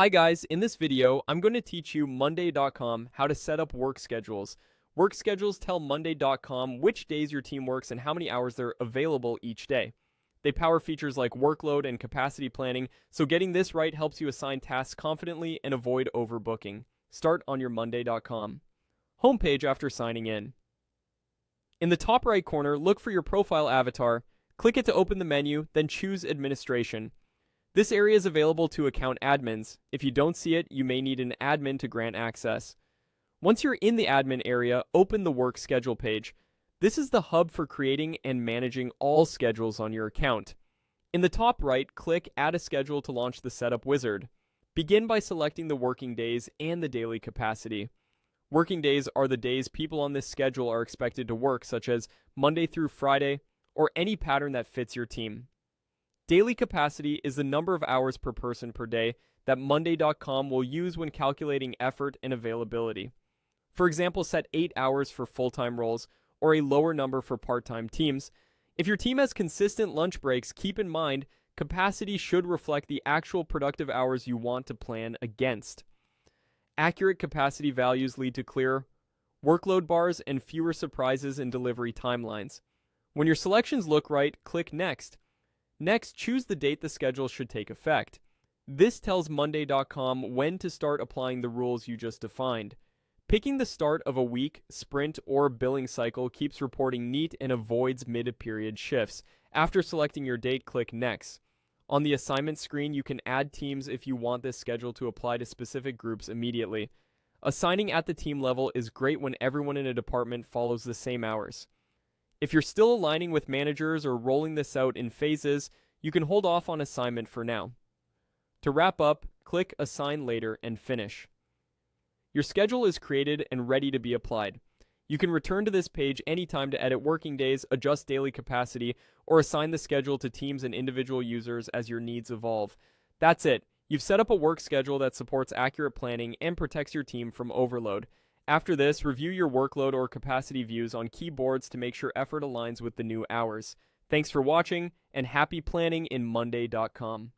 Hi guys, in this video, I'm going to teach you Monday.com how to set up work schedules. Work schedules tell Monday.com which days your team works and how many hours they're available each day. They power features like workload and capacity planning, so getting this right helps you assign tasks confidently and avoid overbooking. Start on your Monday.com homepage after signing in. In the top right corner, look for your profile avatar, click it to open the menu, then choose Administration. This area is available to account admins. If you don't see it, you may need an admin to grant access. Once you're in the admin area, open the work schedule page. This is the hub for creating and managing all schedules on your account. In the top right, click Add a Schedule to launch the setup wizard. Begin by selecting the working days and the daily capacity. Working days are the days people on this schedule are expected to work, such as Monday through Friday, or any pattern that fits your team. Daily capacity is the number of hours per person per day that Monday.com will use when calculating effort and availability. For example, set 8 hours for full-time roles or a lower number for part-time teams. If your team has consistent lunch breaks, keep in mind capacity should reflect the actual productive hours you want to plan against. Accurate capacity values lead to clear workload bars and fewer surprises in delivery timelines. When your selections look right, click Next. Next, choose the date the schedule should take effect. This tells Monday.com when to start applying the rules you just defined. Picking the start of a week, sprint, or billing cycle keeps reporting neat and avoids mid-period shifts. After selecting your date, click Next. On the assignment screen, you can add teams if you want this schedule to apply to specific groups immediately. Assigning at the team level is great when everyone in a department follows the same hours. If you're still aligning with managers or rolling this out in phases, you can hold off on assignment for now. To wrap up, click Assign Later and finish. Your schedule is created and ready to be applied. You can return to this page anytime to edit working days, adjust daily capacity, or assign the schedule to teams and individual users as your needs evolve. That's it. You've set up a work schedule that supports accurate planning and protects your team from overload. After this, review your workload or capacity views on keyboards to make sure effort aligns with the new hours. Thanks for watching, and happy planning in Monday.com.